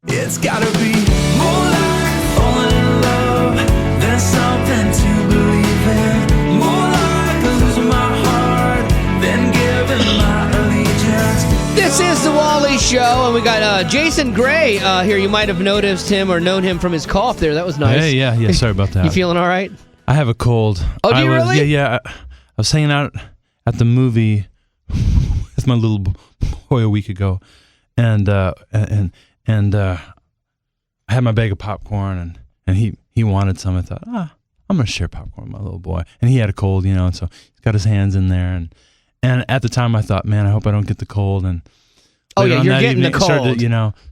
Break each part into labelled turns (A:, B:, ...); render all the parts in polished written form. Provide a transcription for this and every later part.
A: It's gotta be more like falling in love than something to believe in. More like losing my heart than giving my allegiance.
B: This is the Wally Show, and we got Jason Gray here. You might have noticed him or known him from his cough there. That was nice.
C: Hey, yeah. Sorry about that.
B: You feeling all right?
C: I have a cold.
B: Oh, do you really?
C: Yeah. I was hanging out at the movie with my little boy a week ago, and I had my bag of popcorn, and he wanted some. I thought, I'm gonna share popcorn with my little boy, and he had a cold, and so he's got his hands in there, and at the time I thought, man, I hope I don't get the cold, and
B: oh yeah, you're getting the cold,
C: started,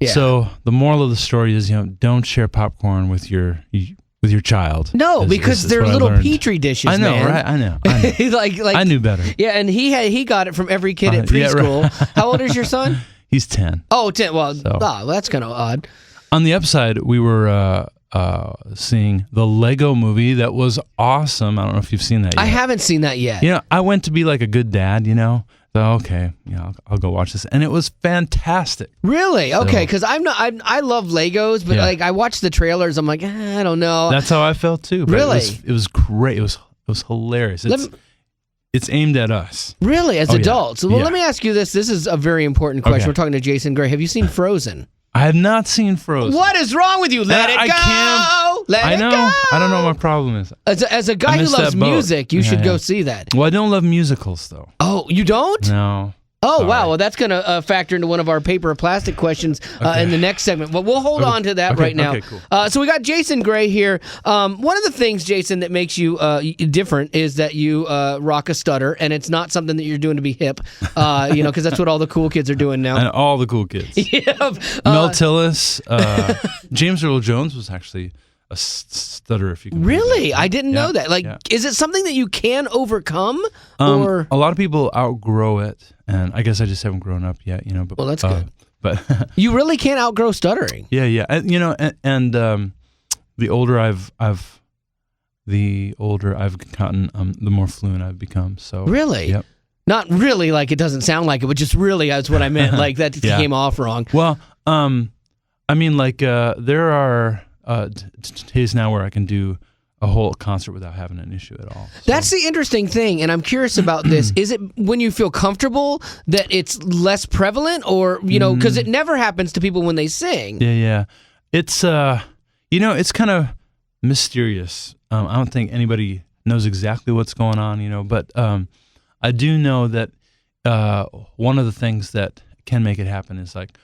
B: Yeah.
C: So the moral of the story is, don't share popcorn with your child.
B: No, because they're little petri dishes.
C: I know,
B: man.
C: right? I know.
B: like
C: I knew better.
B: Yeah, and he got it from every kid at preschool.
C: Yeah, right.
B: How old is your son?
C: He's 10.
B: Oh, 10. Well, that's kind of odd.
C: On the upside, we were seeing the Lego movie that was awesome. I don't know if you've seen that yet.
B: I haven't seen that yet.
C: I went to be like a good dad, So, okay, I'll go watch this. And it was fantastic.
B: Really? Okay, because I love Legos, but like I watched the trailers, I'm like, I don't know.
C: That's how I felt too. But
B: really?
C: It was great. It was hilarious. It's aimed at us.
B: Really? As adults?
C: Yeah.
B: Well, let me ask you this. This is a very important question.
C: Okay.
B: We're talking to Jason Gray. Have you seen Frozen?
C: I have not seen Frozen.
B: What is wrong with you? Let it go.
C: I know.
B: Go.
C: I don't know what my problem is.
B: As a guy who loves music, you should go see that.
C: Well, I don't love musicals, though.
B: Oh, you don't?
C: No.
B: Oh,
C: Sorry.
B: wow. Well, that's going to factor into one of our paper or plastic questions in the next segment. But we'll hold on to that right now.
C: Okay, cool.
B: So we got Jason Gray here. One of the things, Jason, that makes you different is that you rock a stutter, and it's not something that you're doing to be hip, because that's what all the cool kids are doing now.
C: And all the cool kids.
B: Yeah.
C: Mel Tillis. James Earl Jones was actually a stutter, if you can.
B: Really? I didn't know that. Is it something that you can overcome? Or
C: a lot of people outgrow it, and I guess I just haven't grown up yet, But,
B: well, that's good.
C: But
B: you really can't outgrow stuttering.
C: Yeah, and the older I've gotten, the more fluent I've become. So
B: really,
C: yep.
B: Not really, like it doesn't sound like it, but just really, that's what I meant. Like that came off wrong.
C: Well, there are days now where I can do a whole concert without having an issue at all. So.
B: That's the interesting thing, and I'm curious about this. Is it when you feel comfortable that it's less prevalent, or because it never happens to people when they sing?
C: Yeah. It's it's kind of mysterious. I don't think anybody knows exactly what's going on, but I do know that one of the things that can make it happen is like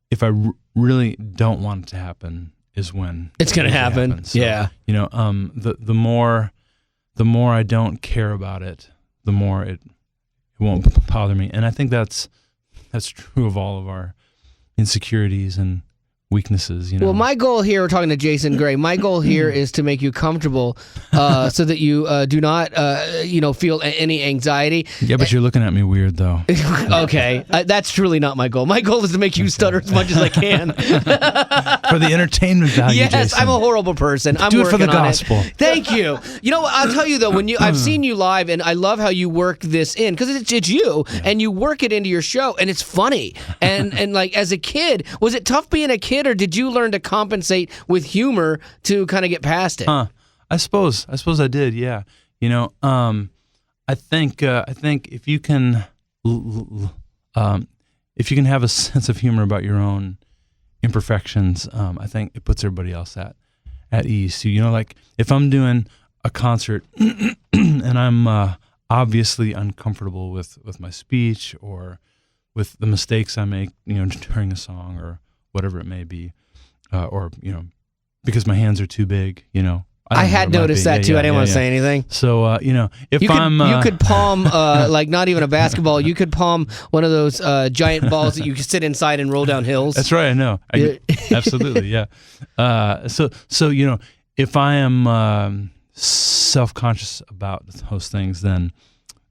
C: if I really don't want it to happen. Is when
B: it's going to happen.
C: So,
B: yeah.
C: The more I don't care about it, the more it won't bother me. And I think that's true of all of our insecurities and weaknesses,
B: Well, my goal here, we're talking to Jason Gray, my goal here is to make you comfortable so that you do not, feel any anxiety.
C: Yeah, but you're looking at me weird, though.
B: Okay. That's truly not my goal. My goal is to make you stutter as much as I can.
C: For the entertainment value,
B: yes,
C: Jason.
B: I'm a horrible person. I'm
C: Do it
B: working
C: for the
B: on
C: gospel.
B: It. Thank you. I'll tell you, though, I've seen you live, and I love how you work this in, because it's you, and you work it into your show, and it's funny. And like, as a kid, was it tough being a kid, or did you learn to compensate with humor to kind of get past it?
C: I suppose I did. Yeah. I think if you can have a sense of humor about your own imperfections, I think it puts everybody else at ease. So, like if I'm doing a concert and I'm obviously uncomfortable with my speech or with the mistakes I make, during a song or whatever it may be. Or because my hands are too big,
B: I had noticed that too. I didn't want to say anything.
C: So if
B: you could palm like not even a basketball. You could palm one of those giant balls that you could sit inside and roll down hills.
C: That's right. I know. Absolutely. Yeah. So if I am self-conscious about those things, then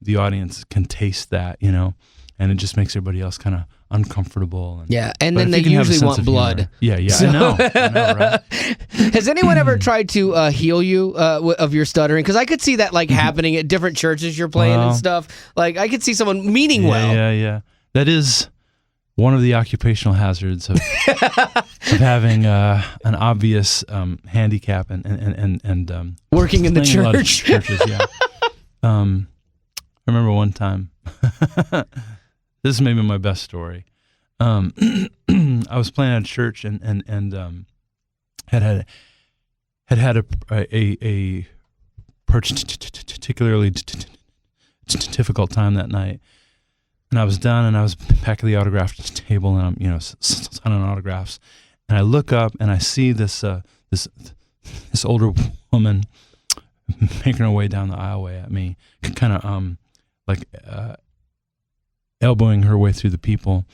C: the audience can taste that, and it just makes everybody else kind of uncomfortable.
B: And then they usually want blood.
C: Humor. Yeah, I know, right?
B: Has anyone ever tried to heal you of your stuttering? Because I could see that happening at different churches you're playing and stuff. Like I could see someone meaning well.
C: Yeah. That is one of the occupational hazards of having an obvious handicap and
B: Working in the
C: playing a lot of
B: church.
C: churches, yeah. I remember one time. This is maybe my best story. I was playing at a church and had a particularly difficult time that night. And I was done, and I was back at the autograph table, and I'm, signing autographs. And I look up, and I see this older woman making her way down the aisleway at me, kind of elbowing her way through the people.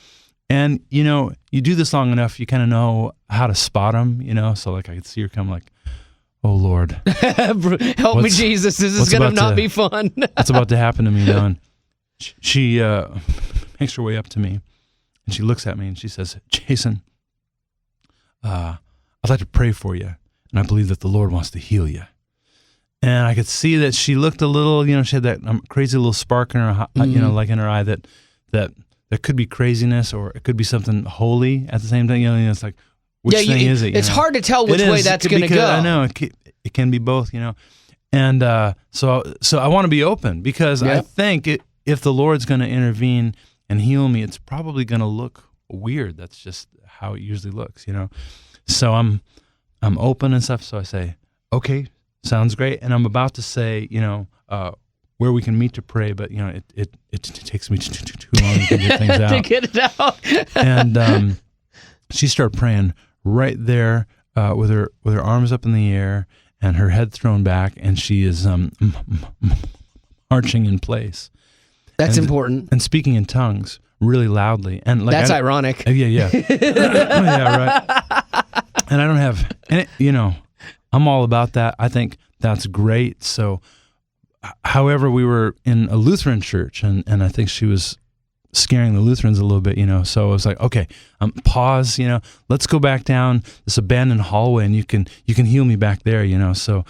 C: And you do this long enough, you kind of know how to spot them. So like I could see her come, like, oh Lord,
B: Help me, Jesus! This is gonna not be fun.
C: What's about to happen to me now? And she makes her way up to me, and she looks at me, and she says, "Jason, I'd like to pray for you, and I believe that the Lord wants to heal you." And I could see that she looked a little, she had that crazy little spark in her, like in her eye that could be craziness, or it could be something holy at the same time. It's like, which thing is it?
B: It's hard to tell which way that's going to go.
C: I know it can be both, and so I want to be open, because I think if the Lord's going to intervene and heal me, it's probably going to look weird. That's just how it usually looks, So I'm open and stuff. So I say, okay, sounds great, and I'm about to say, where we can meet to pray, but it takes me too long to get things out.
B: To get it out.
C: And she started praying right there with her arms up in the air and her head thrown back, and she is marching in place.
B: That's important.
C: And speaking in tongues really loudly. And like
B: that's ironic.
C: Yeah. Yeah, right. And I don't have, I'm all about that. I think that's great. So, however, we were in a Lutheran church, and I think she was scaring the Lutherans a little bit, So I was like, okay, pause, let's go back down this abandoned hallway, and you can heal me back there, So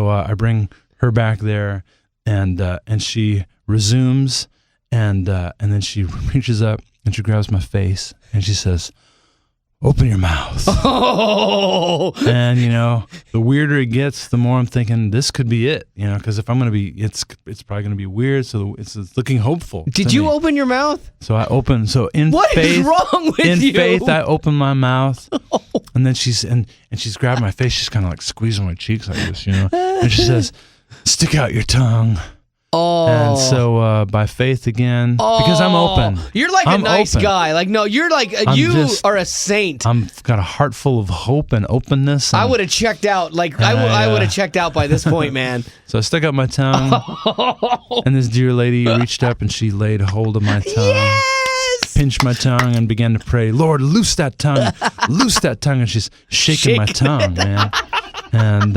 C: I bring her back there, and she resumes, and then she reaches up and she grabs my face and she says, "Open your mouth."
B: Oh.
C: And the weirder it gets, the more I'm thinking this could be it. Because if I'm gonna be, it's probably gonna be weird. So it's looking hopeful.
B: Did you open your mouth?
C: So I opened. So in
B: what
C: faith,
B: is wrong with
C: in
B: you?
C: faith, I opened my mouth, and then she's grabbed my face. She's kind of like squeezing my cheeks like this, And she says, "Stick out your tongue."
B: Oh.
C: And so by faith again, because I'm open.
B: You're like
C: I'm
B: a nice
C: open.
B: guy. Like, no, you're like, you are a saint.
C: I've got a heart full of hope and openness. And
B: I would have checked out. Like, I would have checked out by this point, man.
C: So I stuck out my tongue, and this dear lady reached up and she laid hold of my tongue.
B: Yes!
C: Pinched my tongue and began to pray, "Lord, loose that tongue, loose that tongue." And she's shaking my tongue, man. And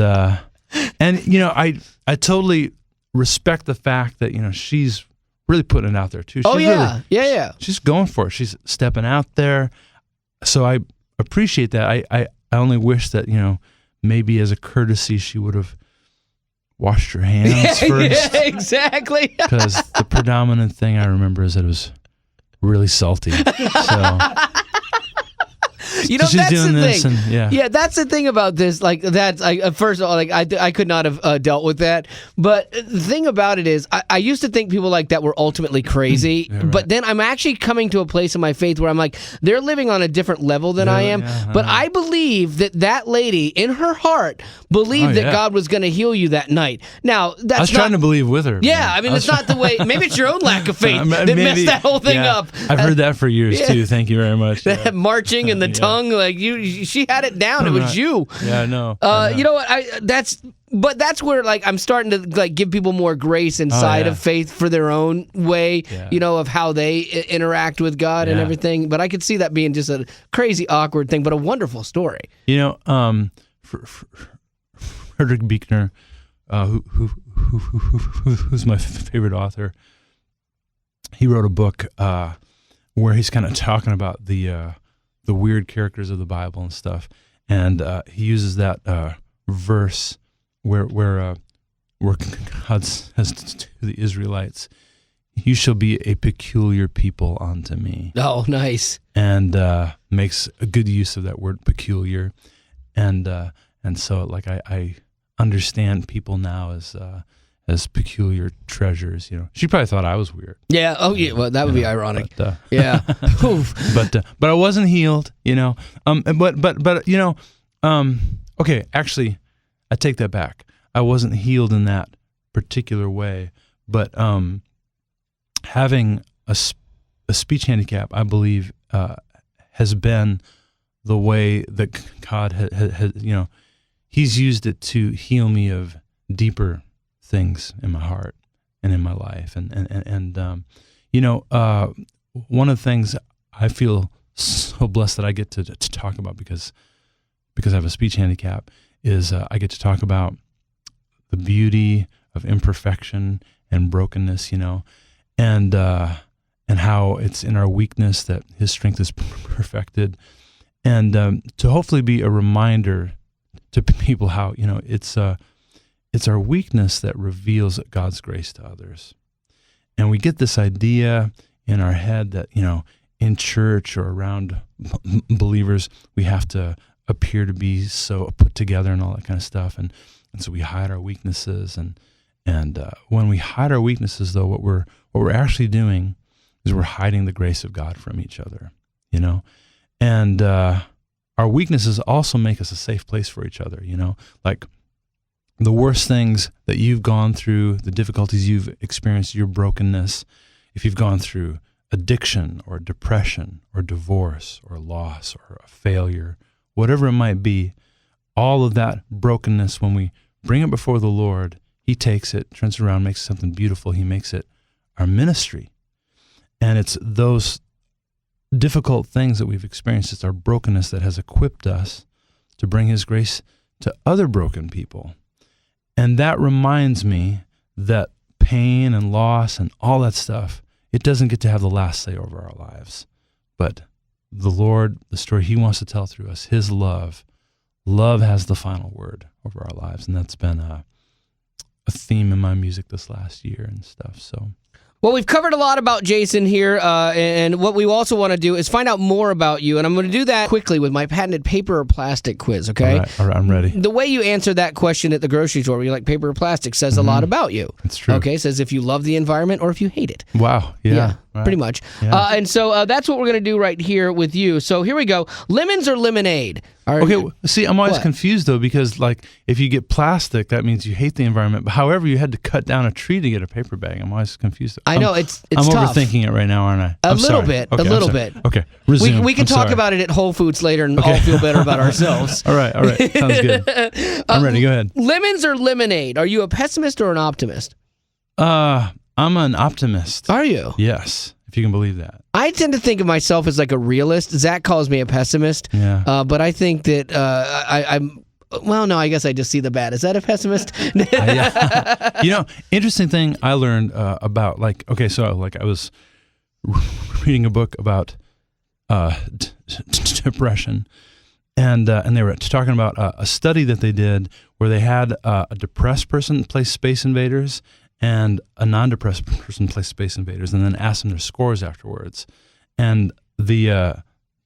C: I totally respect the fact that she's really putting it out there too.
B: Yeah.
C: She's going for it. She's stepping out there. So I appreciate that. I only wish that maybe as a courtesy she would have washed her hands first.
B: Yeah, exactly.
C: Because the predominant thing I remember is that it was really salty. So.
B: That's
C: she's doing
B: the
C: this
B: thing.
C: Yeah,
B: that's the thing about this. Like, that's first of all, like I could not have dealt with that. But the thing about it is, I used to think people like that were ultimately crazy.
C: Yeah, right.
B: But then I'm actually coming to a place in my faith where I'm like, they're living on a different level than I am. But I believe that lady in her heart believed that God was going to heal you that night. Now that's
C: I was trying to believe with her.
B: Yeah,
C: man.
B: I mean, it's not the way. Maybe it's your own lack of faith that messed that whole thing up.
C: I've heard that for years too. Thank you very much.
B: That marching and the tongue, like she had it down. It was you.
C: Yeah, I know.
B: You know what? That's where like I'm starting to like give people more grace inside of faith for their own way, of how they interact with God and everything. But I could see that being just a crazy awkward thing, but a wonderful story.
C: Frederick Buechner, who's my favorite author, he wrote a book where he's kind of talking about the weird characters of the Bible and stuff, and he uses that verse where God says to the Israelites, you shall be a peculiar people unto me.
B: Oh, nice.
C: And makes a good use of that word peculiar. And so like I understand people now as peculiar treasures. She probably thought I was weird.
B: Yeah. Oh, yeah. Well, that would be ironic.
C: But,
B: yeah. Oof.
C: but I wasn't healed. Okay. Actually, I take that back. I wasn't healed in that particular way, but having a speech handicap, I believe, has been the way that God has, He's used it to heal me of deeper things in my heart and in my life, and one of the things I feel so blessed that I get to talk about because I have a speech handicap is I get to talk about the beauty of imperfection and brokenness, and how it's in our weakness that His strength is perfected, and to hopefully be a reminder to people how it's our weakness that reveals God's grace to others, and we get this idea in our head that in church or around believers we have to appear to be so put together and all that kind of stuff, and so we hide our weaknesses, and when we hide our weaknesses, though, what we're actually doing is we're hiding the grace of God from each other, and our weaknesses also make us a safe place for each other, like the worst things that you've gone through, the difficulties you've experienced, your brokenness, if you've gone through addiction or depression or divorce or loss or a failure, whatever it might be, all of that brokenness, when we bring it before the Lord, He takes it, turns it around, makes something beautiful. He makes it our ministry. And it's those difficult things that we've experienced, it's our brokenness that has equipped us to bring His grace to other broken people. And that reminds me that pain and loss and all that stuff, it doesn't get to have the last say over our lives. But the Lord, the story He wants to tell through us, His love has the final word over our lives. And that's been a theme in my music this last year and stuff. So,
B: Well, we've covered a lot about Jason here, and what we also want to do is find out more about you, and I'm going to do that quickly with my patented paper or plastic quiz, okay?
C: All right, I'm ready.
B: The way you answer that question at the grocery store, where you're like, paper or plastic, says a lot about you.
C: It's true.
B: Okay, says if you love the environment or if you hate it.
C: Wow, yeah. Right.
B: Pretty much.
C: Yeah.
B: And so that's what we're going to do right here with you. So here we go. Lemons or lemonade?
C: Okay, see, I'm always
B: What?
C: confused, though, because, like, if you get plastic, that means you hate the environment. But however, you had to cut down a tree to get a paper bag. I'm always confused.
B: I know, it's
C: I'm
B: tough.
C: overthinking it right now, aren't I?
B: A
C: I'm
B: little
C: sorry.
B: bit,
C: Okay,
B: a little
C: I'm sorry.
B: bit.
C: Okay, resume.
B: We can
C: I'm
B: talk
C: sorry.
B: about it at Whole Foods later and all feel better about ourselves.
C: All right, sounds good. I'm ready, go ahead.
B: Lemons or lemonade? Are you a pessimist or an optimist?
C: I'm an optimist.
B: Are you?
C: Yes, if you can believe that.
B: I tend to think of myself as like a realist. Zach calls me a pessimist.
C: Yeah.
B: But I think that I'm... Well, no, I guess I just see the bad. Is that a pessimist?
C: Interesting thing I learned about, like, okay, so like I was reading a book about depression, and they were talking about a study that they did where they had a depressed person play Space Invaders and a non-depressed person play Space Invaders, and then asked them their scores afterwards. And the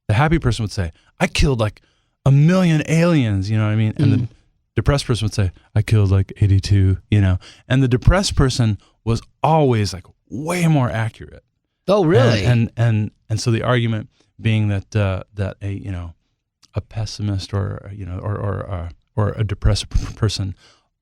C: happy person would say, "I killed like 1 million aliens," you know what I mean? And the depressed person would say, "I killed like 82," you know? And the depressed person was always like way more accurate.
B: Oh, really?
C: And so the argument being that that a pessimist or a depressed person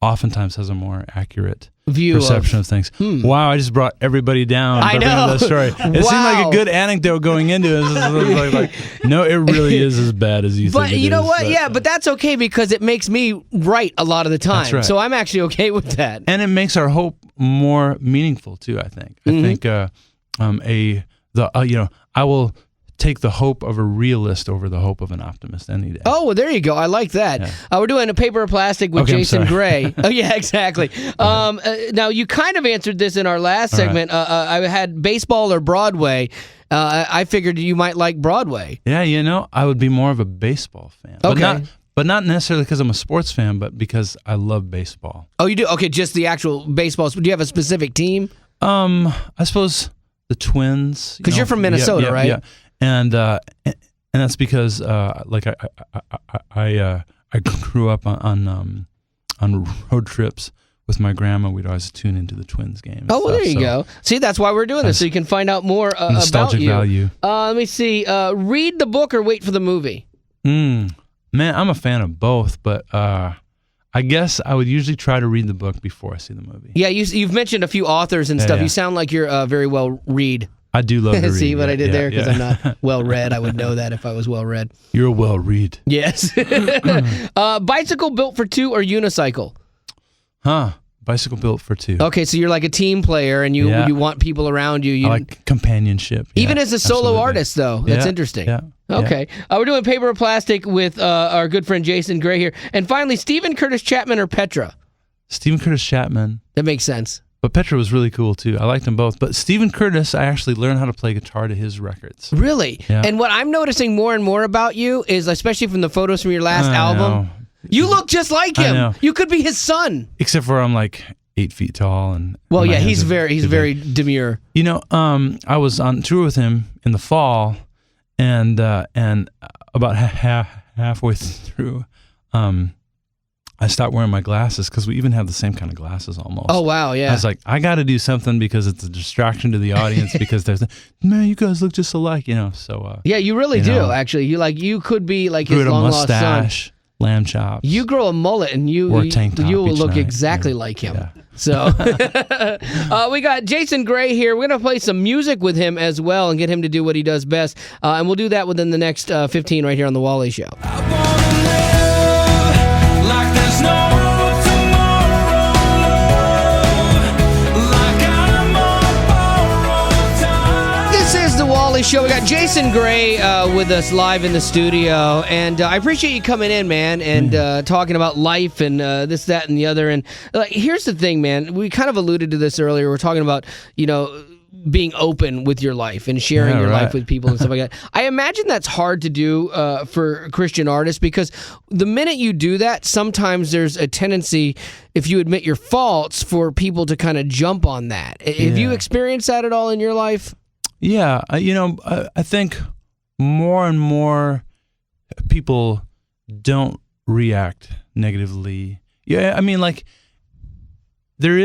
C: oftentimes has a more accurate
B: View
C: perception of things. Wow, I just brought everybody down.
B: I
C: by bringing up
B: know.
C: that story. It seemed like a good anecdote going into it. It's like, no, it really is as bad as you think.
B: But
C: it
B: you know
C: is,
B: what? Yeah, but that's okay because it makes me right a lot of the time.
C: That's right.
B: So I'm actually okay with that.
C: And it makes our hope more meaningful too. I think. I think I will take the hope of a realist over the hope of an optimist any day.
B: Oh, well, there you go. I like that.
C: Yeah.
B: We're doing a paper or plastic with
C: Okay, I'm
B: Jason
C: sorry.
B: Gray. Oh, yeah, exactly. Now, you kind of answered this in our last segment. I had baseball or Broadway. I figured you might like Broadway.
C: Yeah, I would be more of a baseball fan.
B: Okay.
C: But not necessarily because I'm a sports fan, but because I love baseball.
B: Oh, you do? Okay, just the actual baseball. Do you have a specific team?
C: I suppose the twins.
B: Because you're from Minnesota, right?
C: Yeah, and that's because like I grew up on road trips with my grandma. We'd always tune into the Twins game.
B: Oh, well, there you go. See, that's why we're doing this, so you can find out more about
C: nostalgic
B: you.
C: value.
B: Let me see. Read the book or wait for the movie?
C: Man, I'm a fan of both, but I guess I would usually try to read the book before I see the movie.
B: Yeah, you've mentioned a few authors and stuff.
C: Yeah.
B: You sound like you're very well read.
C: I do love to read.
B: See what I did there? Because
C: yeah.
B: I'm not well read. I would know that if I was well read.
C: You're well read.
B: Yes. Bicycle built for two or unicycle?
C: Bicycle built for two.
B: Okay, so you're like a team player and you want people around you.
C: I like companionship.
B: Even as a solo artist, though. That's interesting.
C: Yeah.
B: Okay. We're doing Paper or Plastic with our good friend Jason Gray here. And finally, Stephen Curtis Chapman or Petra?
C: Stephen Curtis Chapman.
B: That makes sense.
C: But Petra was really cool, too. I liked them both. But Stephen Curtis, I actually learned how to play guitar to his records.
B: Really?
C: Yeah.
B: And what I'm noticing more and more about you is, especially from the photos from your last album,
C: know.
B: you look just like
C: I
B: him.
C: know.
B: You could be his son.
C: Except for I'm like 8 feet tall. And
B: Well,
C: my
B: yeah,
C: hands
B: he's
C: are
B: very
C: big.
B: demure.
C: You know, I was on tour with him in the fall, and about halfway through, I stopped wearing my glasses because we even have the same kind of glasses almost.
B: Oh, wow, yeah.
C: I was like, I got to do something because it's a distraction to the audience because there's, man, you guys look just alike, you know. So
B: yeah, you really do, actually. You could be like his
C: grew a
B: long lost son.
C: mustache, lamb chops.
B: You grow a mullet and you
C: Or a tank top
B: will
C: each
B: look
C: night.
B: exactly
C: Yeah.
B: like him.
C: Yeah.
B: So we got Jason Gray here. We're going to play some music with him as well and get him to do what he does best. And we'll do that within the next 15 right here on The Wally Show.
A: I wanna live like there's no tomorrow, like I'm on borrowed time.
B: This is The Wally Show. We got Jason Gray with us live in the studio. And I appreciate you coming in, man, and talking about life and this, that, and the other. And here's the thing, man. We kind of alluded to this earlier. We're talking about, being open with your life and sharing your life with people and stuff like that. I imagine that's hard to do for Christian artists because the minute you do that, sometimes there's a tendency, if you admit your faults, for people to kind of jump on that. Have you experienced that at all in your life?
C: Yeah, I think more and more people don't react negatively. Yeah, I mean, like, there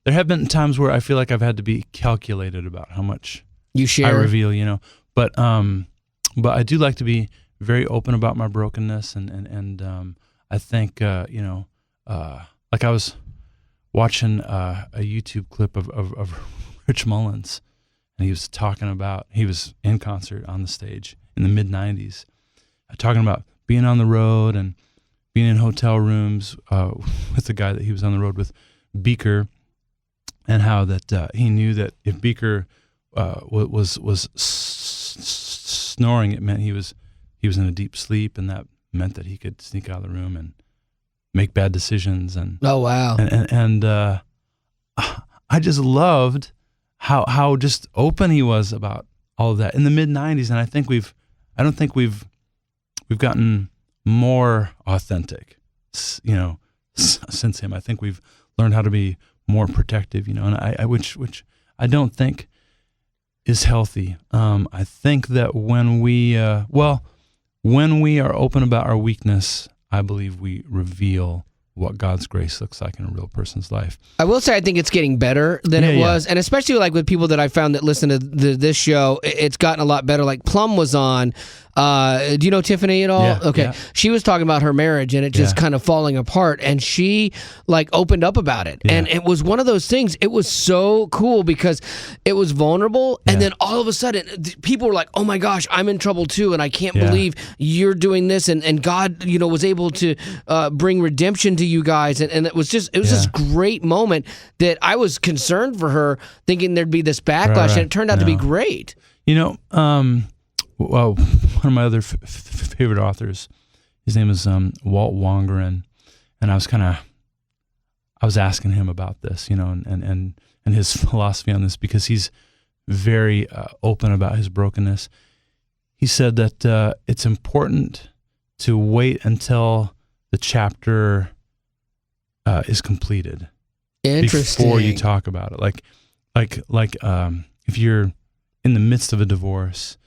C: have been times where I feel like I've had to be calculated about how much
B: You share.
C: I reveal, but I do like to be very open about my brokenness, and I think like I was watching a YouTube clip of Rich Mullins, and he was talking about, he was in concert on the stage in the mid-90s, talking about being on the road and being in hotel rooms with the guy that he was on the road with, Beaker, and how that he knew that if Beaker was snoring, it meant he was in a deep sleep, and that meant that he could sneak out of the room and make bad decisions. And
B: Oh, wow.
C: and I just loved how just open he was about all of that in the mid-90s, and I don't think we've gotten more authentic, since him. I think we've learned how to be more protective, and which I don't think is healthy. I think that when we are open about our weakness, I believe we reveal what God's grace looks like in a real person's life.
B: I will say I think it's getting better than it was, and especially like with people that I found that listen to this show, it's gotten a lot better. Like Plum was on. Do you know Tiffany at all?
C: Yeah,
B: okay.
C: yeah.
B: She was talking about her marriage and it just kind of falling apart, and she opened up about it.
C: Yeah.
B: And it was one of those things. It was so cool because it was vulnerable, and then all of a sudden people were like, "Oh my gosh, I'm in trouble too, and I can't believe you're doing this." And God, was able to bring redemption to you guys, and it was this great moment that I was concerned for her, thinking there'd be this backlash,
C: Right.
B: and it turned out to be great.
C: Well, one of my other favorite authors, his name is Walt Wangerin, and I was asking him about this, and his philosophy on this, because he's very open about his brokenness. He said that it's important to wait until the chapter is completed
B: Interesting.
C: before you talk about it. Like if you're in the midst of a divorce,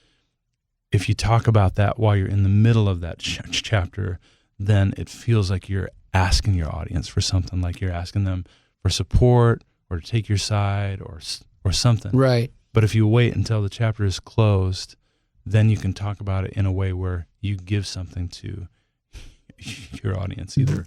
C: if you talk about that while you're in the middle of that chapter, then it feels like you're asking your audience for something, like you're asking them for support or to take your side or something.
B: Right.
C: But if you wait until the chapter is closed, then you can talk about it in a way where you give something to your audience, either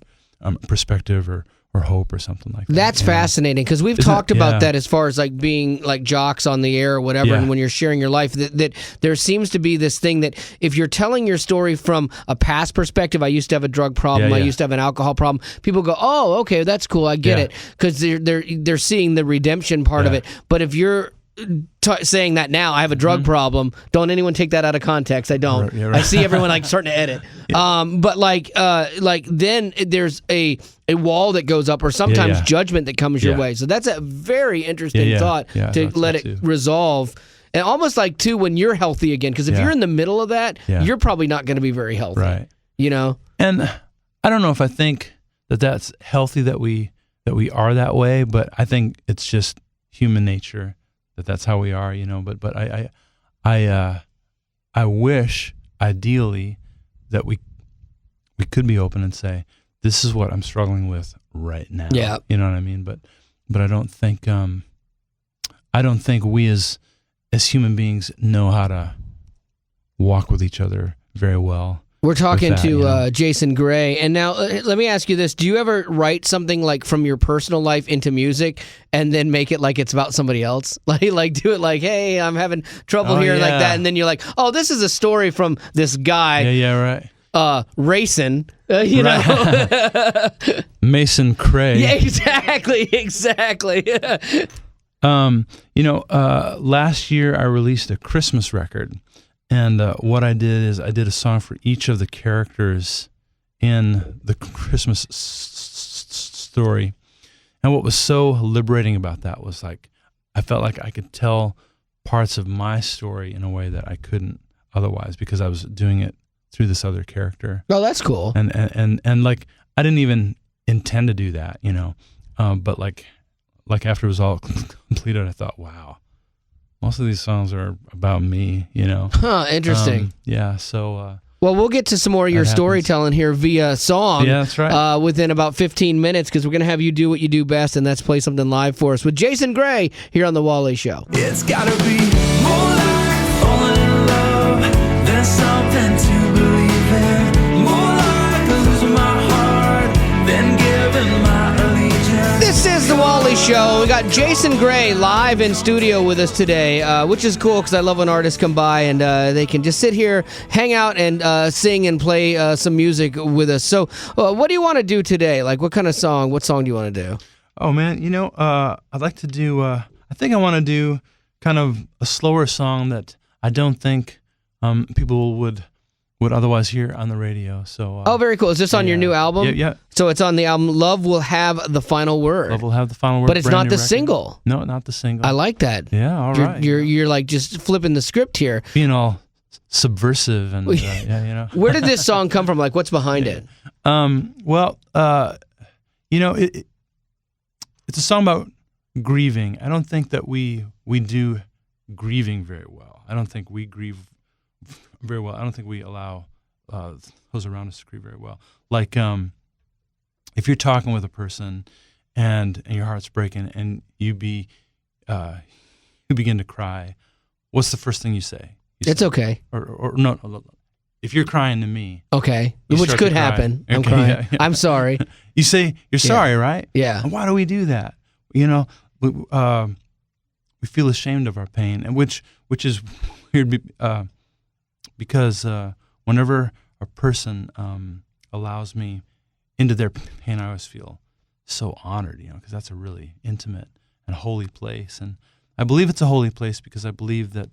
C: perspective or hope or something like that.
B: That's fascinating, because we've talked about that as far as like being like jocks on the air or whatever, and when you're sharing your life, that there seems to be this thing that if you're telling your story from a past perspective, I used to have a drug problem, I used to have an alcohol problem, people go, oh, okay, that's cool, I get it, because they're seeing the redemption part of it. But if you're saying that now, I have a drug problem, don't anyone take that out of context. I don't. I see everyone like starting to edit. But like then there's a wall that goes up, or sometimes judgment that comes your way. So that's a very interesting thought to let it resolve. And almost like too when you're healthy again, because if you're in the middle of that, you're probably not going to be very healthy.
C: Right.
B: You know?
C: And I don't know if I think that that's healthy that we are that way, but I think it's just human nature. That's how we are, you know. But I wish ideally that we could be open and say, this is what I'm struggling with right now.
B: Yeah,
C: you know what I mean. But I don't think we as human beings know how to walk with each other very well.
B: We're talking to Jason Gray, and now let me ask you this: do you ever write something like from your personal life into music, and then make it like it's about somebody else? Like do it like, hey, I'm having trouble here, like that, and then you're like, oh, this is a story from this guy, racing, you know,
C: Mason Cray.
B: Yeah, exactly.
C: You know, last year I released a Christmas record. And what I did is I did a song for each of the characters in the Christmas story. And what was so liberating about that was like I felt like I could tell parts of my story in a way that I couldn't otherwise, because I was doing it through this other character.
B: Oh, that's cool.
C: And like I didn't even intend to do that, you know. But like after it was all completed, I thought, wow. Most of these songs are about me, you know.
B: Huh, interesting.
C: So...
B: well, we'll get to some more of your storytelling here via song.
C: Yeah, that's right.
B: Within about 15 minutes, because we're going to have you do what you do best, and that's play something live for us with Jason Gray here on The Wally Show.
A: It's gotta be more like falling in love than something to believe in. More like losing my heart than giving my allegiance.
B: This is The Wally Show. We got Jason Gray live in studio with us today, which is cool because I love when artists come by and they can just sit here, hang out, and sing and play some music with us. So what do you want to do today? Like, what song do you want to do?
C: Oh, man, you know, I'd like to do, I think I want to do kind of a slower song that I don't think people would otherwise hear on the radio. So
B: oh, very cool. Is this on your new album?
C: Yeah.
B: So it's on the album Love Will Have the Final Word.
C: Love Will Have the Final Word.
B: But it's not the single.
C: No, not the single.
B: I like that.
C: Yeah, all right.
B: You're like just flipping the script here.
C: Being all subversive and you know.
B: Where did this song come from? Like, what's behind it?
C: Well, you know, it's a song about grieving. I don't think that we do grieving very well. I don't think we grieve very well. I don't think we allow those around us to grieve very well. Like, if you're talking with a person and your heart's breaking and you begin to cry, what's the first thing you say?
B: It's okay.
C: Or no, if you're crying to me.
B: Okay. Which could happen. I'm crying. Yeah. I'm sorry.
C: You say, you're sorry, right?
B: Yeah.
C: And why do we do that? You know, we feel ashamed of our pain, and which is weird because whenever a person allows me into their pain, I always feel so honored, you know, because that's a really intimate and holy place. And I believe it's a holy place because I believe that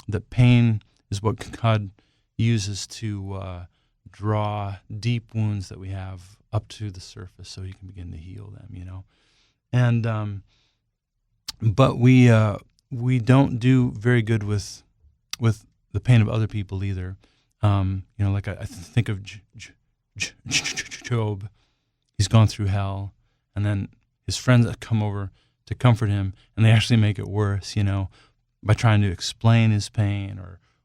C: that pain is what God uses to draw deep wounds that we have up to the surface so he can begin to heal them, you know. And but we don't do very good with the pain of other people either. You know, like I think of Job. He's gone through hell, and then his friends that come over to comfort him, and they actually make it worse, by trying to explain his pain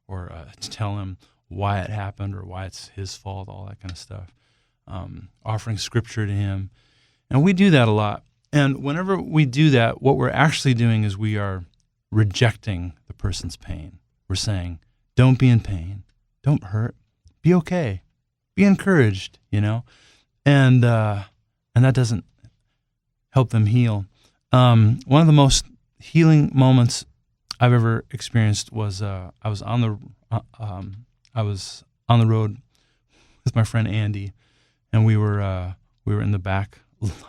C: or to tell him why it happened or why it's his fault, all that kind of stuff. Offering scripture to him. And we do that a lot. And whenever we do that, what we're actually doing is we are rejecting the person's pain. We're saying, don't be in pain. Don't hurt. Be okay. Be encouraged, And that doesn't help them heal. One of the most healing moments I've ever experienced was I was on the road with my friend Andy, and we were in the back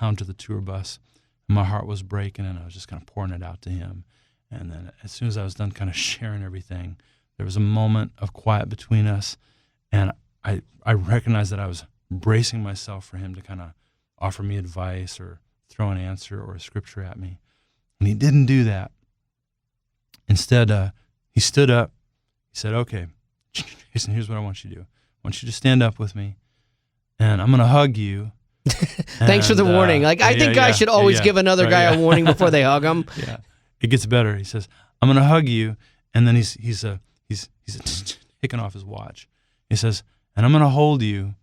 C: lounge of the tour bus. And my heart was breaking, and I was just kind of pouring it out to him. And then as soon as I was done kind of sharing everything, there was a moment of quiet between us, and I recognized that I was bracing myself for him to kind of offer me advice or throw an answer or a scripture at me. And he didn't do that. Instead, he stood up. He said, okay, Jason, here's what I want you to do. I want you to stand up with me, and I'm going to hug you.
B: Thanks for the warning. I think guys should always give another guy a warning before they hug him.
C: Yeah, it gets better. He says, I'm going to hug you, and then he's taking off his watch. He says, and I'm going to hold you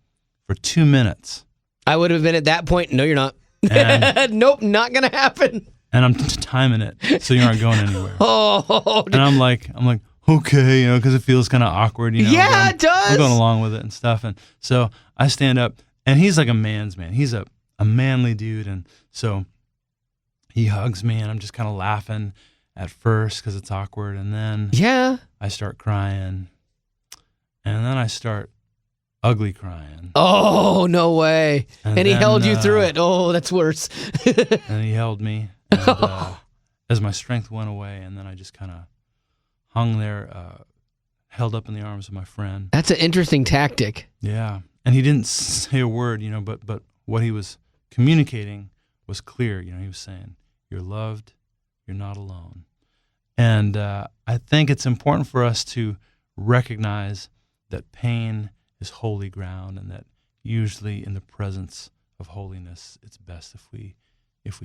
C: for 2 minutes.
B: I would have been at that point. No, you're not. Nope, not going to happen.
C: And I'm timing it so you aren't going anywhere.
B: Oh,
C: and I'm like, okay, because it feels kind of awkward,
B: Yeah, it does.
C: I'm going along with it and stuff. And so I stand up, and he's like a man's man. He's a manly dude. And so he hugs me, and I'm just kind of laughing at first because it's awkward. And then I start crying. And then I start ugly crying.
B: Oh, no way. And he held you through it. Oh, that's worse.
C: And he held me. And, as my strength went away, and then I just kind of hung there, held up in the arms of my friend.
B: That's an interesting tactic.
C: Yeah. And he didn't say a word, but what he was communicating was clear. He was saying, you're loved, you're not alone. And I think it's important for us to recognize that pain is holy ground, and that usually in the presence of holiness, it's best if we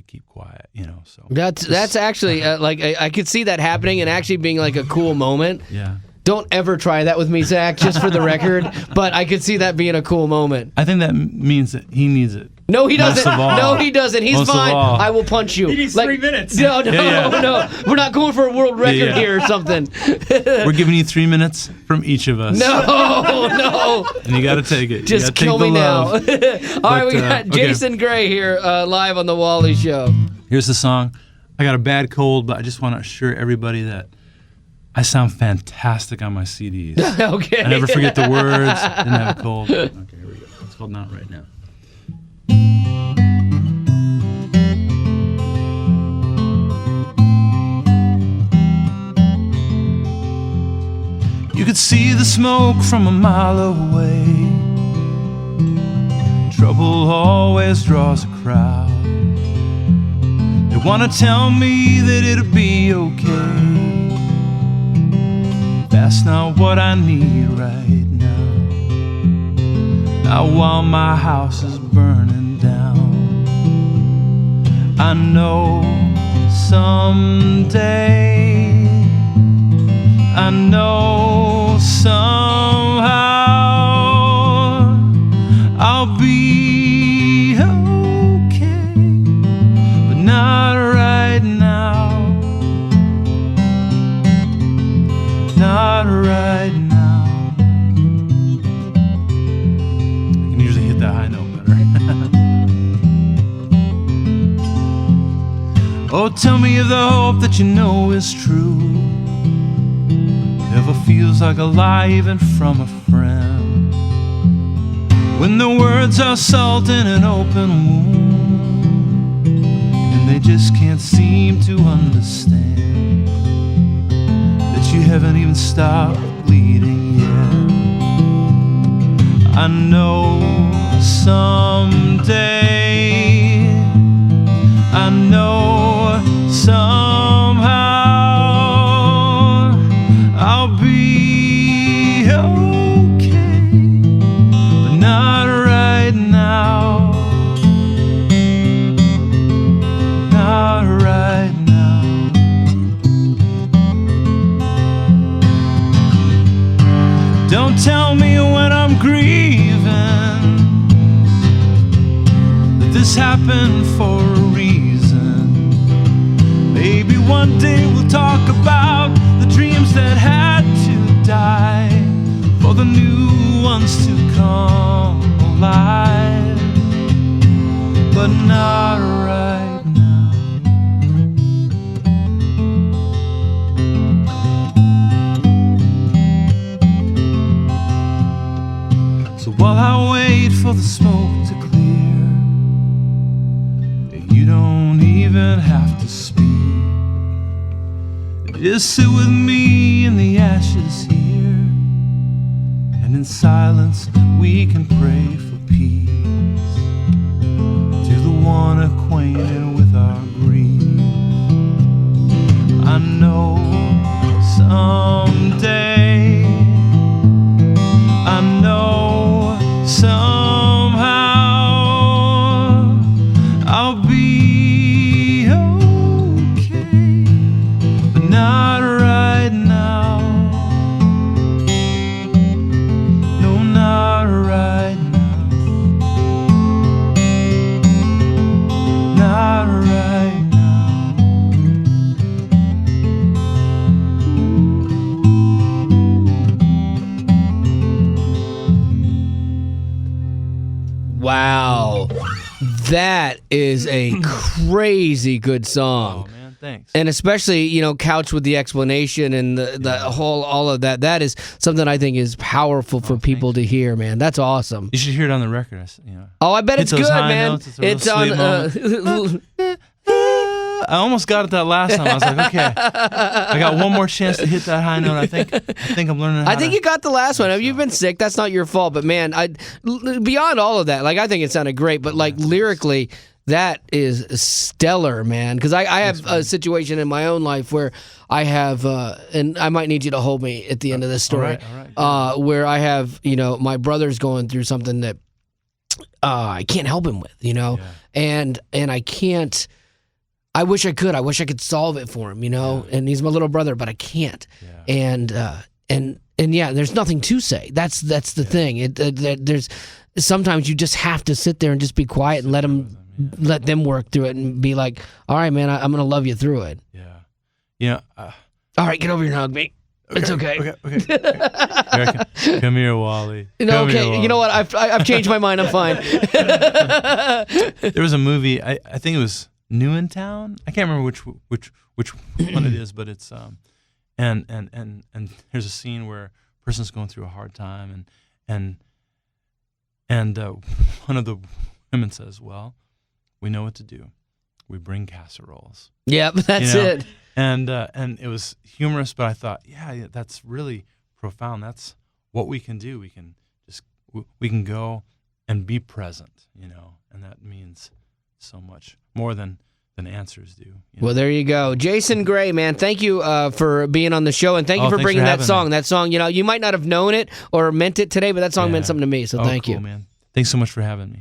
C: keep quiet, So
B: that's actually I could see that happening and actually being like a cool moment.
C: Yeah.
B: Don't ever try that with me, Zach, just for the record. But I could see that being a cool moment.
C: I think that means that he needs it.
B: No, he doesn't.
C: Most of all.
B: No, he doesn't. He's
C: Most of
B: fine.
C: all.
B: I will punch you.
D: He needs 3 minutes.
B: No.
C: Yeah.
B: We're not going for a world record
C: Yeah.
B: here or something.
C: We're giving you 3 minutes from each of us.
B: No.
C: And you got to take it.
B: Just
C: you gotta
B: kill
C: take
B: me
C: the
B: now.
C: love.
B: All right, we got Jason Gray here live on the Wally Show.
C: Here's the song. I got a bad cold, but I just want to assure everybody that I sound fantastic on my CDs.
B: Okay.
C: I never forget the words. Didn't have a cold. Okay, here we go. It's called Not Right Now. You could see the smoke from a mile away. Trouble always draws a crowd. They want to tell me that it'll be okay. That's not what I need right now. Not while my house is burning down. I know someday, I know somehow I'll be okay, but not right now. Not right now. I can usually hit that high note better. Oh, tell me if the hope that you know is true ever feels like a lie even from a friend. When the words are salt in an open wound, and they just can't seem to understand that you haven't even stopped bleeding yet. I know someday, I know somehow I'll be okay, but not right now. Not right tell me when I'm grieving that this happened for a reason. Maybe one day we'll talk about the dreams that had to die for the new ones to come alive, but not right now. So while I wait for the smoke to clear, you don't even have to speak. Just sit with me in the ashes here, and in silence we can pray for peace to the one acquainted with our grief. I know someday, I know somehow I'll be okay, but not right now. No, not right now. Not right now.
B: Wow. That is a crazy good song.
C: Oh man, thanks.
B: And especially, you know, couched with the explanation and the whole, all of that. That is something I think is powerful for people to hear, man. That's awesome.
C: You should hear it on the record. You know.
B: Oh, I bet it's
C: Hit
B: good,
C: those high
B: man.
C: notes, it's a real
B: It's on.
C: sweet I almost got it that last time. I was like, okay, I got one more chance to hit that high note. I think I'm learning.
B: I think you got the last one. If you've been sick, that's not your fault. But man, beyond all of that, like I think it sounded great. But like lyrically, that is stellar, man. Because I have a situation in my own life where I have, and I might need you to hold me at the end of this story,
C: all right.
B: where I have, you know, my brother's going through something that I can't help him with, you know, and I can't. I wish I could. I wish I could solve it for him, you know. And he's my little brother, but I can't. And yeah, there's nothing to say. That's the thing. There's sometimes you just have to sit there and just be quiet and let them work through it and be like, all right, man, I'm gonna love you through it.
C: Yeah.
B: All right, get over here and hug me. It's okay.
C: Okay. Come here, Wally.
B: No, okay. Wally. You know what? I've changed my mind. I'm fine.
C: There was a movie. I think it was New in Town. I can't remember which one it is, but it's and there's a scene where a person's going through a hard time and one of the women says, "Well, we know what to do. We bring casseroles."
B: Yep, that's it.
C: And it was humorous, but I thought, yeah, that's really profound. That's what we can do. We can go and be present, you know, and that means so much more than answers do.
B: Well, there you go. Jason Gray, man, thank you for being on the show, and thank you for bringing that song. That song, you know, you might not have known it or meant it today, but that song meant something to me, so thank you.
C: Man. Thanks so much for having me.